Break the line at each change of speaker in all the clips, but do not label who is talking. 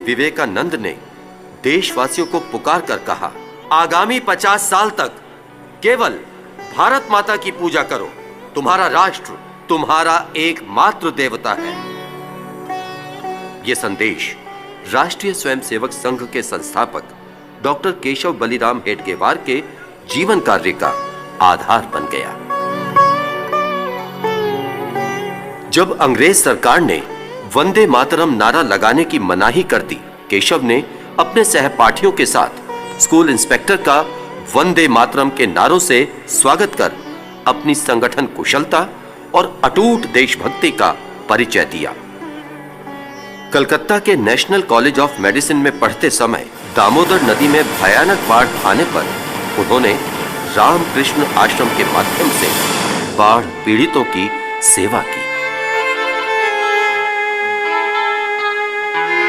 विवेकानंद ने देशवासियों को पुकार कर कहा, आगामी 50 साल तक केवल भारत माता की पूजा करो। तुम्हारा राष्ट्र तुम्हारा एकमात्र देवता है। यह संदेश राष्ट्रीय स्वयंसेवक संघ के संस्थापक डॉक्टर केशव बलिराम हेडगेवार के जीवन कार्य का आधार बन गया। जब अंग्रेज सरकार ने वंदे मातरम नारा लगाने की मनाही कर दी, केशव ने अपने सहपाठियों के साथ स्कूल इंस्पेक्टर का वंदे मातरम के नारों से स्वागत कर अपनी संगठन कुशलता और अटूट देशभक्ति का परिचय दिया। कलकत्ता के नेशनल कॉलेज ऑफ मेडिसिन में पढ़ते समय दामोदर नदी में भयानक बाढ़ आने पर उन्होंने रामकृष्ण आश्रम के माध्यम से बाढ़ पीड़ितों की सेवा की।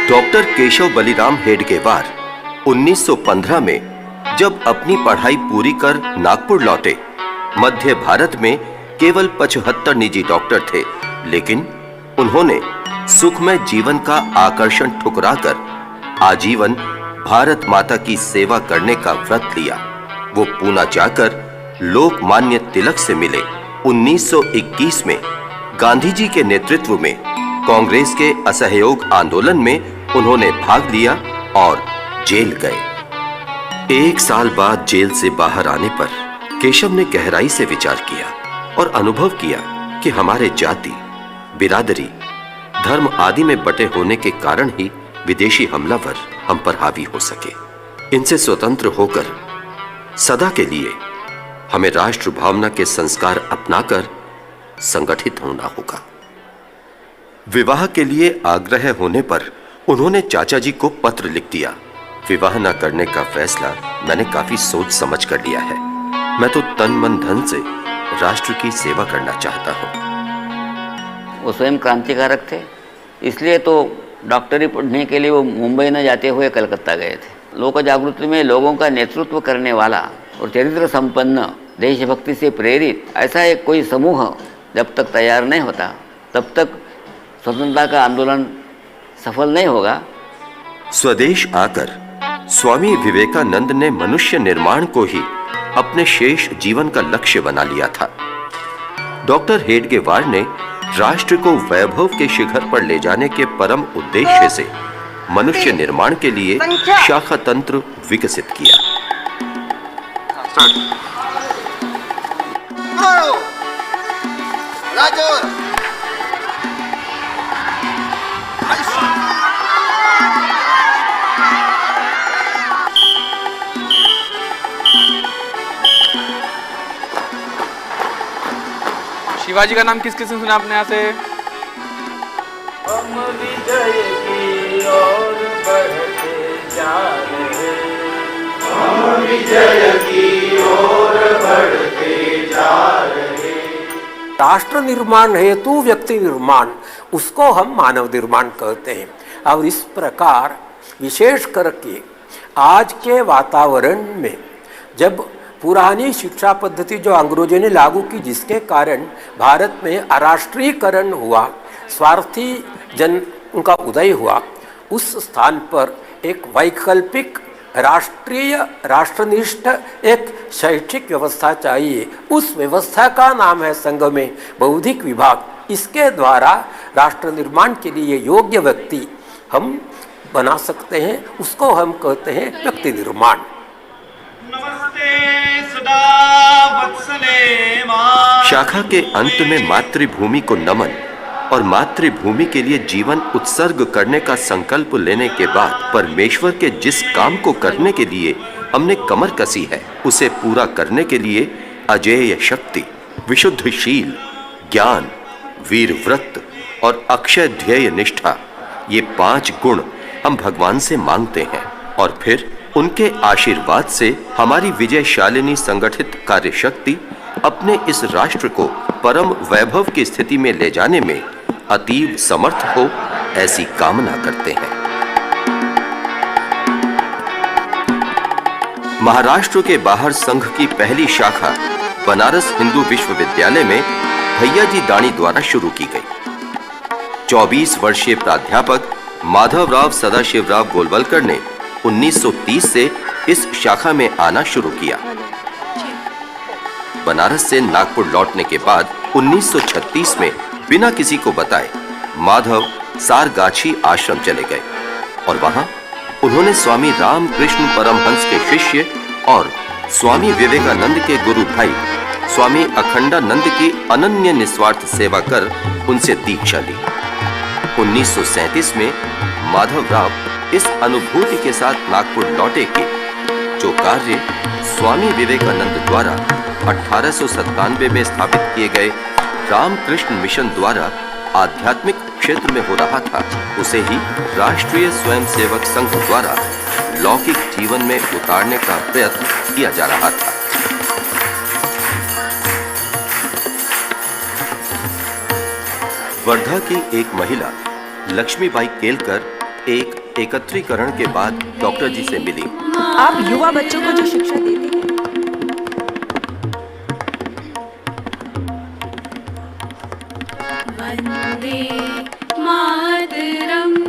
डॉक्टर केशव बलिराम हेडगेवार 1915 में जब अपनी पढ़ाई पूरी कर नागपुर लौटे, मध्य भारत में केवल 75 निजी डॉक्टर थे, लेकिन उन्होंने सुखमय जीवन का आकर्षण ठुकराकर आजीवन भारत माता की सेवा करने का व्रत लिया। वो पूना जाकर लोकमान्य तिलक से मिले। 1921 में गांधी जी के नेतृत्व में कांग्रेस के असहयोग आंदोलन में उन्होंने भाग लिया और जेल गए। 1 साल बाद जेल से बाहर आने पर केशव ने गहराई से विचार किया और अनुभव किया कि हमारे जाति, बिरादरी, धर्म आदि में बटे होने के कारण ही विदेशी हमलावर हम पर हावी हो सके। इनसे स्वतंत्र होकर सदा के लिए हमें राष्ट्र भावना के संस्कार अपनाकर संगठित होना होगा। विवाह के लिए आग्रह होने पर उन्होंने चाचा जी को पत्र लिख दिया। विवाह न करने का फैसला मैंने काफी सोच समझ कर लिया है। मैं तो तन मन धन से राष्ट्र की सेवा करना चाहता हूँ।
वो स्वयं क्रांतिकारक थे, इसलिए तो डॉक्टरी पढ़ने के लिए वो मुंबई न जाते हुए कलकत्ता गए थे। लोक जागृति में लोगों का नेतृत्व करने वाला और चरित्र संपन्न, देशभक्ति से प्रेरित ऐसा एक कोई समूह जब तक तैयार नहीं होता, तब तक स्वतंत्रता का आंदोलन सफल नहीं होगा।
स्वदेश आकर स्वामी विवेकानंद ने मनुष्य निर्माण को ही अपने शेष जीवन का लक्ष्य बना लिया था। डॉक्टर हेडगेवार ने राष्ट्र को वैभव के शिखर पर ले जाने के परम उद्देश्य से मनुष्य निर्माण के लिए शाखा तंत्र विकसित किया।
शिवाजी का नाम किस किसने सुना आपने यहाँ से?
हम विजय की ओर बढ़ते जा रहे, हम विजय की ओर बढ़ते जा रहे।
राष्ट्र निर्माण हेतु व्यक्ति निर्माण, उसको हम मानव निर्माण कहते हैं। और इस प्रकार विशेष करके आज के वातावरण में जब पुरानी शिक्षा पद्धति जो अंग्रेजों ने लागू की, जिसके कारण भारत में अराष्ट्रीयकरण हुआ, स्वार्थी जन का उदय हुआ, उस स्थान पर एक वैकल्पिक राष्ट्रीय राष्ट्रनिष्ठ एक शैक्षिक व्यवस्था चाहिए। उस व्यवस्था का नाम है संघ में बौद्धिक विभाग। इसके द्वारा राष्ट्र निर्माण के लिए योग्य व्यक्ति हम बना सकते हैं, उसको हम कहते हैं व्यक्ति निर्माण।
शाखा के अंत में मातृभूमि को नमन और मातृभूमि के लिए जीवन उत्सर्ग करने का संकल्प लेने के बाद परमेश्वर के जिस काम को करने के लिए हमने कमर कसी है, उसे पूरा करने के लिए अजेय शक्ति, विशुद्धशील ज्ञान, वीर व्रत और अक्षय ध्येय निष्ठा, ये 5 गुण हम भगवान से मांगते हैं। और फिर उनके आशीर्वाद से हमारी विजयशालिनी संगठित कार्यशक्ति अपने इस राष्ट्र को परम वैभव की स्थिति में ले जाने में अतीव समर्थ हो, ऐसी कामना करते हैं। महाराष्ट्र के बाहर संघ की पहली शाखा बनारस हिंदू विश्वविद्यालय में भैया जी दाणी द्वारा शुरू की गई। 24 वर्षीय प्राध्यापक माधवराव सदाशिवराव गोलवलकर ने 1930 से इस शाखा में आना शुरू किया। बनारस से नागपुर लौटने के बाद 1936 में बिना किसी को बताए माधव सारगाछी आश्रम चले गए और वहां उन्होंने स्वामी रामकृष्ण परमहंस के शिष्य और स्वामी विवेकानंद के गुरु भाई स्वामी अखंडानंद की अनन्य निस्वार्थ सेवा कर उनसे दीक्षा ली। 1937 में माधवराव इस अनुभूति के साथ नागपुर लौटे कि जो कार्य स्वामी विवेकानंद द्वारा 1897 में स्थापित किए गए रामकृष्ण मिशन द्वारा आध्यात्मिक क्षेत्र में हो रहा था, उसे ही राष्ट्रीय स्वयंसेवक संघ द्वारा लौकिक जीवन में उतारने का प्रयत्न किया जा रहा था। वर्धा की एक महिला लक्ष्मीबाई केलकर एक एकत्रीकरण के बाद डॉक्टर जी से मिली।
आप युवा बच्चों को जो शिक्षा देते हैं,
वंदे मातरम।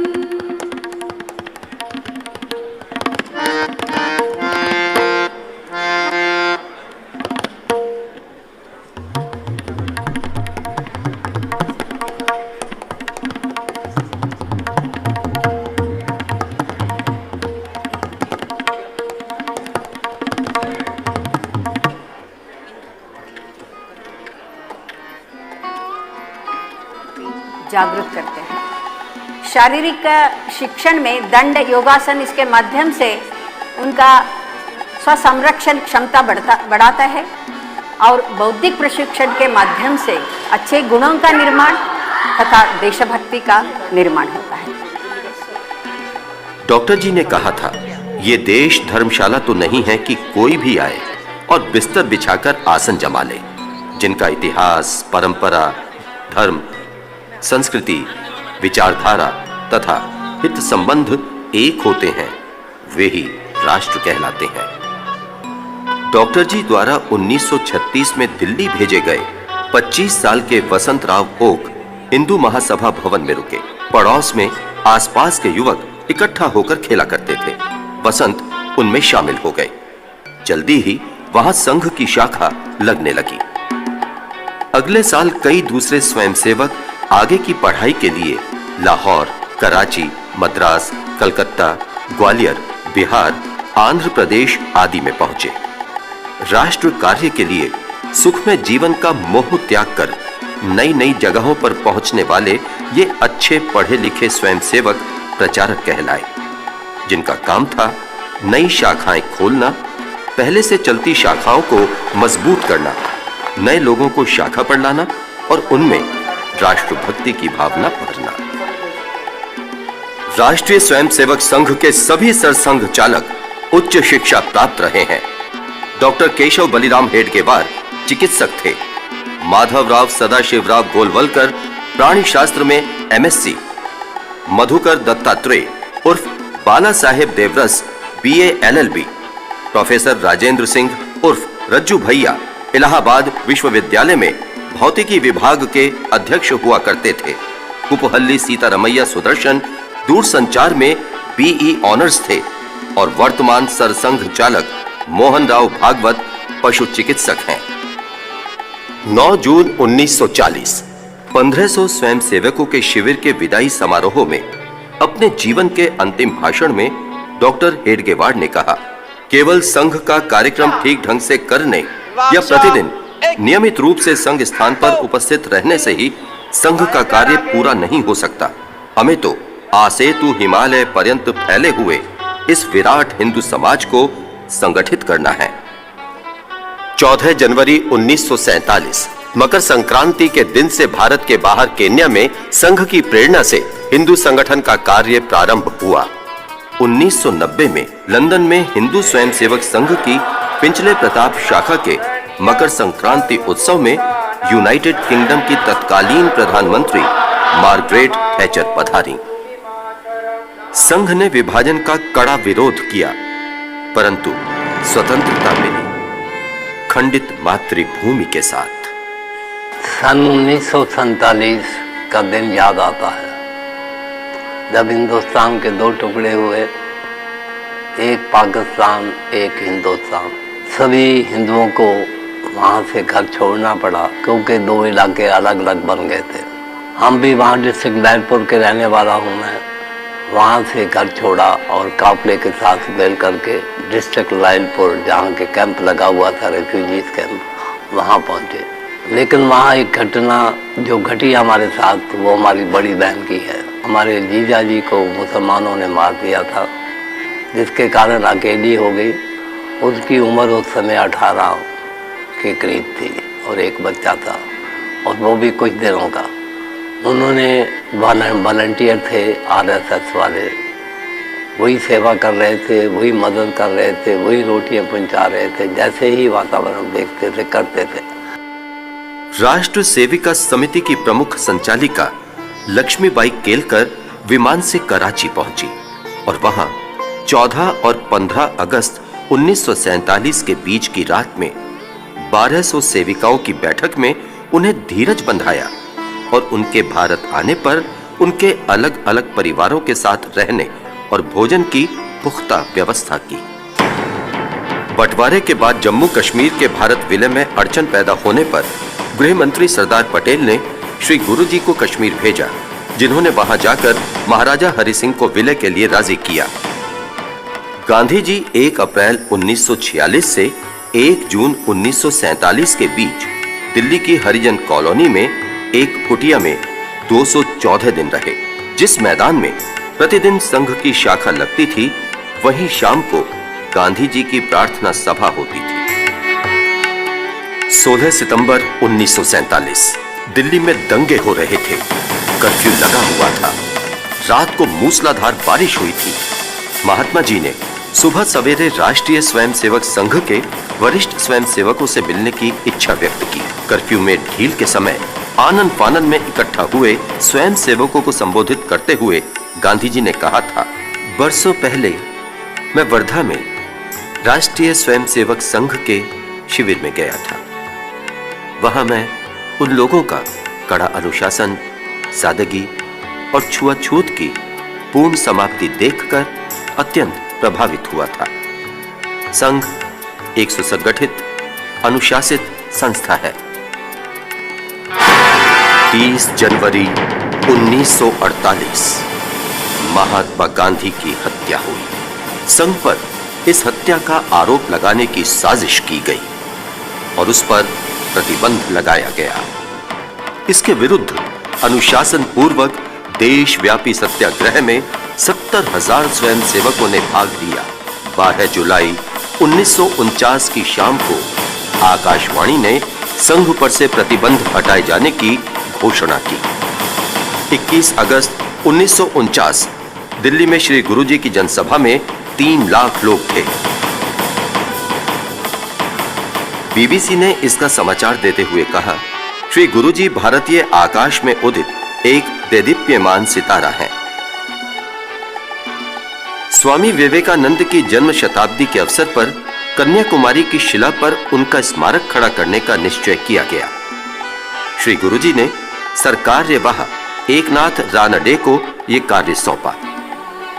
जागरूक करते हैं। शारीरिक शिक्षण में दंड योगासन इसके माध्यम से उनका स्वसंरक्षण क्षमता बढ़ाता है और बौद्धिक प्रशिक्षण के माध्यम से अच्छे गुणों का निर्माण तथा देशभक्ति का निर्माण होता है।
डॉक्टर जी ने कहा था, ये देश धर्मशाला तो नहीं है कि कोई भी आए और बिस्तर बिछाकर आसन जमा ले। जिनका इतिहास, परंपरा, धर्म, संस्कृति, विचारधारा तथा हित संबंध एक होते हैं, वे ही राष्ट्र कहलाते हैं। डॉक्टर जी द्वारा 1936 में दिल्ली भेजे गए 25 साल के वसंत राव ओक हिंदू महासभा भवन में रुके। पड़ोस में आसपास के युवक इकट्ठा होकर खेला करते थे। वसंत उनमें शामिल हो गए। जल्दी ही वहां संघ की शाखा लगने लगी। अगले साल कई दूसरे स्वयंसेवक आगे की पढ़ाई के लिए लाहौर, कराची, मद्रास, कलकत्ता, ग्वालियर, बिहार, आंध्र प्रदेश आदि में पहुंचे। राष्ट्र कार्य के लिए सुखमय जीवन का मोह त्याग कर नई नई जगहों पर पहुंचने वाले ये अच्छे पढ़े लिखे स्वयंसेवक प्रचारक कहलाए, जिनका काम था नई शाखाएं खोलना, पहले से चलती शाखाओं को मजबूत करना, नए लोगों को शाखा पर लाना और उनमें राष्ट्रभक्ति की भावना भरना। राष्ट्रीय स्वयंसेवक संघ के सभी सरसंघ चालक उच्च शिक्षा प्राप्त रहे हैं। डॉक्टर केशव बलिराम हेडगेवार चिकित्सक थे। माधवराव सदाशिवराव गोलवलकर प्राणी शास्त्र में एमएससी, मधुकर दत्तात्रेय उर्फ Bala Saheb Deoras BA LLB, professor Rajendra Singh उर्फ रज्जू भैया इलाहाबाद विश्वविद्यालय में भौतिकी विभाग के अध्यक्ष हुआ करते थे। कुपहल्ली सीतारमैया सुदर्शन दूरसंचार में बीई ऑनर्स थे और वर्तमान सरसंघ चालक मोहन राव भागवत पशु चिकित्सक हैं। 9 जून 1940 1500 स्वयंसेवकों के शिविर के विदाई समारोह में अपने जीवन के अंतिम भाषण में डॉक्टर हेडगेवार ने कहा, केवल संघ का कार्यक्रम ठीक ढंग से करने या प्रतिदिन नियमित रूप से संघ स्थान पर उपस्थित रहने से ही संघ का कार्य पूरा नहीं हो सकता। हमें तो आसेतु हिमालय पर्यंत फैले हुए इस विराट हिंदू समाज को संगठित करना है। 14 जनवरी 1947 मकर संक्रांति के दिन से भारत के बाहर केन्या में संघ की प्रेरणा से हिंदू संगठन का कार्य प्रारंभ हुआ। 1990 में लंदन में हिंदू स्वयंसेवक संघ की पिंचले प्रताप शाखा के मकर संक्रांति उत्सव में यूनाइटेड किंगडम की तत्कालीन प्रधानमंत्री मार्गरेट थैचर पधारी। संघ ने विभाजन का कड़ा विरोध किया, परंतु स्वतंत्रता मिली खंडित मातृभूमि के साथ।
सन 1947 का दिन याद आता है
जब हिंदुस्तान के दो टुकड़े हुए, एक पाकिस्तान एक हिंदुस्तान, सभी हिंदुओं को वहाँ से घर छोड़ना पड़ा क्योंकि दो इलाके अलग अलग बन गए थे। हम भी वहाँ डिस्ट्रिक्ट लैलपुर के रहने वाला हूँ मैं, वहाँ से घर छोड़ा और काफले के साथ मिल करके डिस्ट्रिक्ट लैलपुर जहाँ के कैंप लगा हुआ था, रेफ्यूजीज कैंप, वहाँ पहुँचे। लेकिन वहाँ एक घटना जो घटी हमारे साथ वो हमारी बड़ी बहन की है। हमारे जीजा जी को मुसलमानों ने मार दिया था, जिसके कारण अकेली हो गई। उसकी उम्र उस समय 18 के करीब थी और एक बच्चा था, और वो भी कुछ दिनों का। उन्होंने वॉलंटियर थे RSS वाले, वही सेवा कर रहे थे, वही मदद कर रहे थे, वही रोटियां पहुंचा रहे थे, जैसे ही वातावरण देखते थे करते थे।
राष्ट्र सेविका समिति की प्रमुख संचालिका लक्ष्मीबाई केलकर विमान से कराची पहुंची और वहां 14 और 15 अगस्त 1947 के बीच की रात में 1200 सेविकाओं की बैठक में उन्हें धीरज बंधाया और उनके भारत आने पर उनके अलग अलग परिवारों के साथ रहने और भोजन की पुख्ता व्यवस्था की। बंटवारे के बाद जम्मू कश्मीर के भारत विलय में अड़चन पैदा होने पर गृह मंत्री सरदार पटेल ने श्री गुरुजी को कश्मीर भेजा, जिन्होंने वहां जाकर महाराजा हरि सिंह को विलय के लिए राजी किया। गांधी जी 1 अप्रैल 1946 से 1 जून 1947 के बीच दिल्ली की हरिजन कॉलोनी में एक कुटिया में 214 दिन रहे। जिस मैदान में प्रतिदिन संघ की शाखा लगती थी, वहीं शाम को गांधी जी की प्रार्थना सभा होती थी। 16 सितंबर 1947 दिल्ली में दंगे हो रहे थे, कर्फ्यू लगा हुआ था, रात को मूसलाधार बारिश हुई थी। महात्मा जी ने सुबह सवेरे राष्ट्रीय स्वयंसेवक संघ के वरिष्ठ स्वयंसेवकों से मिलने की इच्छा व्यक्त की। कर्फ्यू में ढील के समय आनन फानन में इकट्ठा हुए स्वयंसेवकों को संबोधित करते हुए गांधी जी ने कहा था, बरसों पहले मैं वर्धा में राष्ट्रीय स्वयंसेवक संघ के शिविर में गया था। वहां मैं उन लोगों का कड़ा अनुशासन, सादगी और छुआछूत की पूर्ण समाप्ति देखकर अत्यंत प्रभावित हुआ था। संघ एक सुसंगठित, अनुशासित संस्था है। 30 जनवरी 1948 महात्मा गांधी की हत्या हुई। संघ पर इस हत्या का आरोप लगाने की साजिश की गई और उस पर प्रतिबंध लगाया गया। इसके विरुद्ध अनुशासन पूर्वक देशव्यापी सत्याग्रह में 70,000 स्वयंसेवकों ने भाग लिया। 12 जुलाई 1949 की शाम को आकाशवाणी ने संघ पर से प्रतिबंध हटाए जाने की घोषणा की। 21 अगस्त 1949 दिल्ली में श्री गुरुजी की जनसभा में 3 लाख लोग थे। बीबीसी ने इसका समाचार देते हुए कहा, श्री गुरुजी भारतीय आकाश में उदित एक देदीप्यमान सितारा है। स्वामी विवेकानंद की जन्म शताब्दी के अवसर पर कन्याकुमारी की शिला पर उनका स्मारक खड़ा करने का निश्चय किया गया। श्री गुरुजी ने सरकार्यवाह एकनाथ रानडे को यह कार्य सौंपा।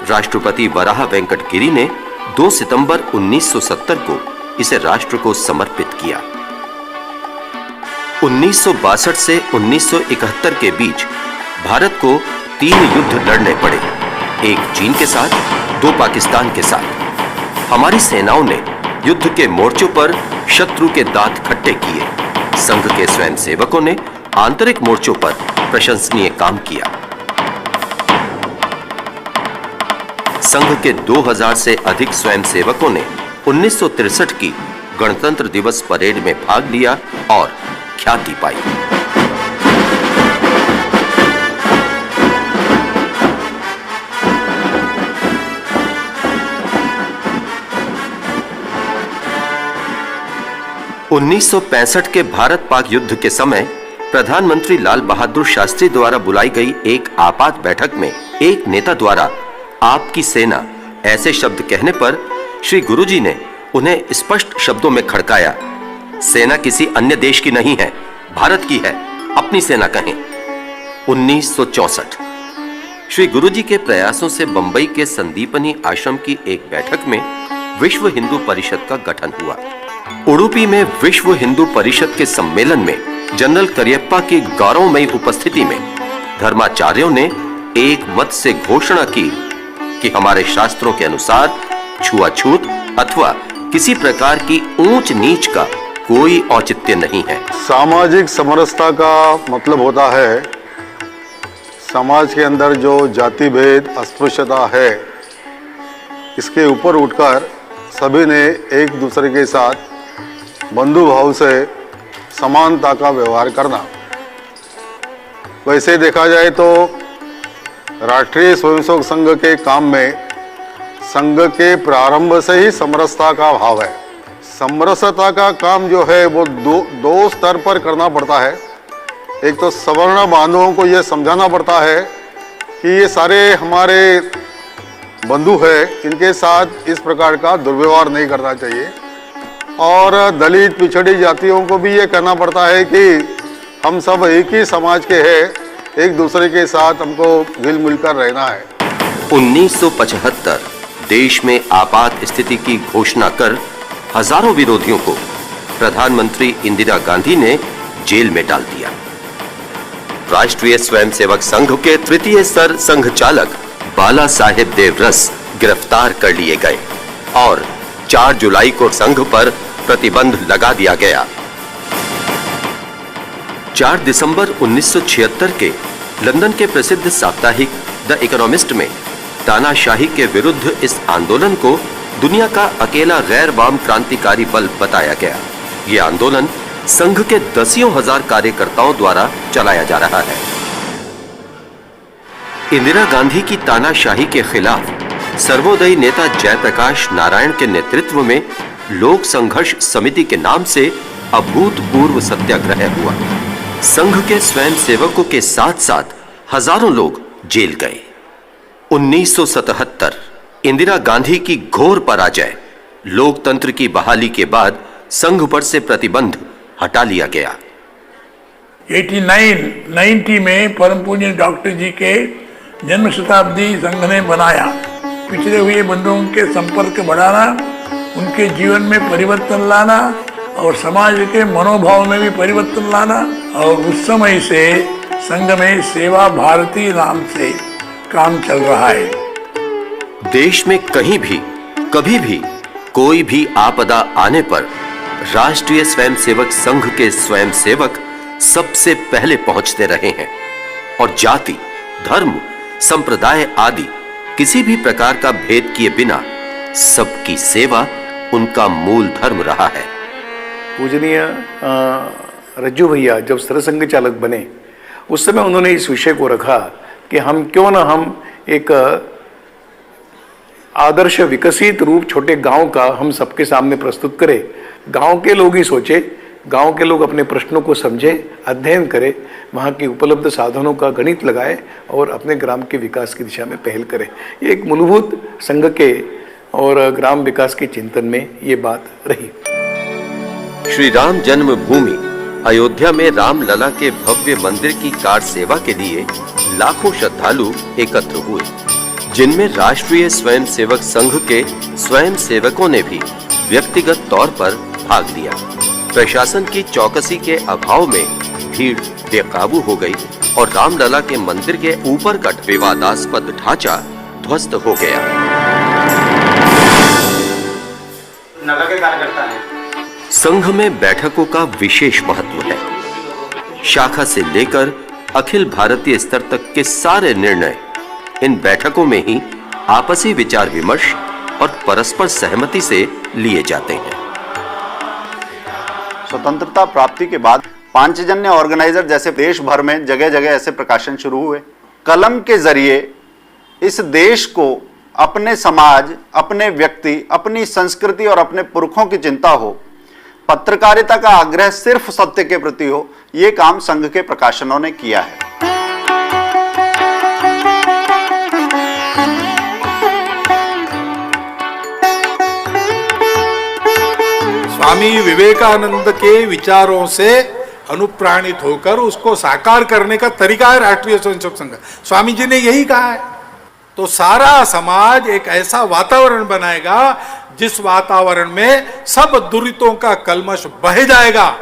राष्ट्रपति वराह वेंकट गिरी ने 2 सितंबर 1970 को इसे राष्ट्र को समर्पित किया। 1962 से 1971 के बीच भारत को 3 युद्ध लड़ने पड़े, एक चीन के साथ, 2 पाकिस्तान के साथ। हमारी सेनाओं ने युद्ध के मोर्चों पर शत्रु के दांत खट्टे किए। संघ के स्वयंसेवकों ने आंतरिक मोर्चों पर प्रशंसनीय काम किया। संघ के 2000 से अधिक स्वयंसेवकों ने 1963 की गणतंत्र दिवस परेड में भाग लिया और ख्याति पाई। (1965) के भारत पाक युद्ध के समय प्रधानमंत्री लाल बहादुर शास्त्री द्वारा बुलाई गई एक आपात बैठक में एक नेता द्वारा आपकी सेना ऐसे शब्द कहने पर श्री गुरुजी ने उन्हें स्पष्ट शब्दों में खड़काया, सेना किसी अन्य देश की नहीं है, भारत की है, अपनी सेना कहें। 1964 श्री गुरुजी के प्रयासों से बंबई के संदीपनी आश्रम की एक बैठक में विश्व हिंदू परिषद का गठन हुआ। उडुपी में विश्व हिंदू परिषद के सम्मेलन में जनरल करियप्पा की गौरवमयी उपस्थिति में धर्माचार्यों ने एक मत से घोषणा की कि हमारे शास्त्रों के अनुसार छुआछूत अथवा किसी प्रकार की ऊंच नीच का कोई औचित्य नहीं है।
सामाजिक समरसता का मतलब होता है समाज के अंदर जो जाति भेद अस्पृश्यता है इसके ऊपर उठकर सभी ने एक दूसरे के साथ बंधु भाव से समानता का व्यवहार करना। वैसे देखा जाए तो राष्ट्रीय स्वयंसेवक संघ के काम में संघ के प्रारंभ से ही समरसता का भाव है। समरसता का काम जो है वो दो स्तर पर करना पड़ता है। एक तो सवर्ण बांधवों को ये समझाना पड़ता है कि ये सारे हमारे बंधु है, इनके साथ इस प्रकार का दुर्व्यवहार नहीं करना चाहिए। और दलित पिछड़ी जातियों को भी ये कहना पड़ता है कि हम सब एक ही समाज के हैं, एक दूसरे के साथ हमको मिल मिलकर रहना है।
1975 देश में आपात स्थिति की घोषणा कर हजारों विरोधियों को प्रधानमंत्री इंदिरा गांधी ने जेल में डाल दिया। राष्ट्रीय स्वयंसेवक संघ के तृतीय स्तर संघ चालक बाला साहेब देवरस गिरफ्तार कर लिए गए और 4 जुलाई को संघ पर प्रतिबंध लगा दिया गया। 4 दिसंबर 1976 के लंदन के प्रसिद्ध साप्ताहिक द इकोनॉमिस्ट में तानाशाही के विरुद्ध इस आंदोलन को दुनिया का अकेला गैर वाम क्रांतिकारी बल बताया गया। ये आंदोलन संघ के दसियों हजार कार्यकर्ताओं द्वारा चलाया जा रहा है। इंदिरा गांधी की तानाशाही के खिलाफ सर्वोदयी नेता जयप्रकाश नारायण के नेतृत्व में लोक संघर्ष समिति के नाम से अभूतपूर्व सत्याग्रह हुआ। संघ के स्वयं सेवकों के साथ साथ हजारों लोग जेल गए। 1977 इंदिरा गांधी की घोर पराजय, लोकतंत्र की बहाली के बाद संघ पर से प्रतिबंध हटा लिया गया।
90 में परम पूज्य डॉक्टर जी के जन्म शताब्दी संघ ने बनाया। पिछड़े हुए बंधुओं के संपर्क बढ़ाना, उनके जीवन में परिवर्तन लाना और समाज के मनोभाव में भी परिवर्तन लाना। और उस समय से संघ में सेवा भारती नाम से काम चल रहा है।
देश में कहीं भी कभी भी कोई भी आपदा आने पर राष्ट्रीय स्वयंसेवक संघ के स्वयंसेवक सबसे पहले पहुंचते रहे हैं और जाति, धर्म, संप्रदाय आदि किसी भी प्रकार का भेद किए बिना सबकी सेवा उनका मूल धर्म रहा है।
पूजनीय रज्जू भैया जब सरसंघ चालक बने उस समय उन्होंने इस विषय को रखा कि हम क्यों ना हम एक आदर्श विकसित रूप छोटे गांव का हम सबके सामने प्रस्तुत करें। गांव के लोग ही सोचे, गांव के लोग अपने प्रश्नों को समझें, अध्ययन करें, वहाँ की उपलब्ध साधनों का गणित लगाएं और अपने ग्राम के विकास की दिशा में पहल करें। ये एक मूलभूत संघ के और ग्राम विकास के चिंतन में ये बात रही।
श्री राम जन्मभूमि अयोध्या में रामलला के भव्य मंदिर की कार सेवा के लिए लाखों श्रद्धालु एकत्र हुए, जिनमें राष्ट्रीय स्वयंसेवक संघ के स्वयं सेवकों ने भी व्यक्तिगत तौर पर भाग लिया। प्रशासन की चौकसी के अभाव में भीड़ बेकाबू हो गई और रामलला के मंदिर के ऊपर का विवादास्पद ढांचा ध्वस्त हो गया।
नगर के कार्यकर्ता हैं।
संघ में बैठकों का विशेष महत्व है। शाखा से लेकर अखिल भारतीय स्तर तक के सारे निर्णय इन बैठकों में ही आपसी विचार विमर्श और परस्पर सहमति से लिए जाते हैं।
स्वतंत्रता प्राप्ति के बाद पांचजन्य ऑर्गेनाइजर जैसे देश भर में जगह जगह ऐसे प्रकाशन शुरू हुए। कलम के जरिए इस देश को अपने समाज, अपने व्यक्ति, अपनी संस्कृति और अपने पुरखों की चिंता हो, पत्रकारिता का आग्रह सिर्फ सत्य के प्रति हो, ये काम संघ के प्रकाशनों ने किया है।
स्वामी विवेकानंद के विचारों से अनुप्राणित होकर उसको साकार करने का तरीका है राष्ट्रीय स्वयंसेवक संघ। स्वामी जी ने यही कहा है। तो सारा समाज एक ऐसा वातावरण बनाएगा जिस वातावरण में सब दुरितों का कलमश बह जाएगा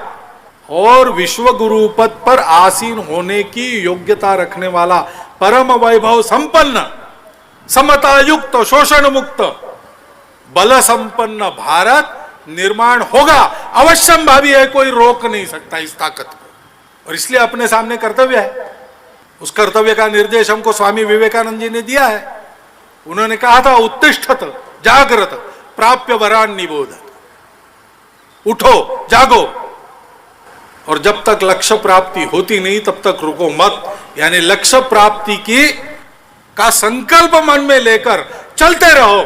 और विश्व गुरु पद पर आसीन होने की योग्यता रखने वाला परम वैभव संपन्न, समता युक्त, शोषण मुक्त, बल संपन्न भारत निर्माण होगा। अवश्यंभावी है, कोई रोक नहीं सकता इस ताकत को। और इसलिए अपने सामने कर्तव्य है। उस कर्तव्य का निर्देश हमको स्वामी विवेकानंद जी ने दिया है। उन्होंने कहा था, उत्तिष्ठत जागृत प्राप्य वरान निबोधत। उठो, जागो, और जब तक लक्ष्य प्राप्ति होती नहीं तब तक रुको मत। यानी लक्ष्य प्राप्ति का संकल्प मन में लेकर चलते रहो।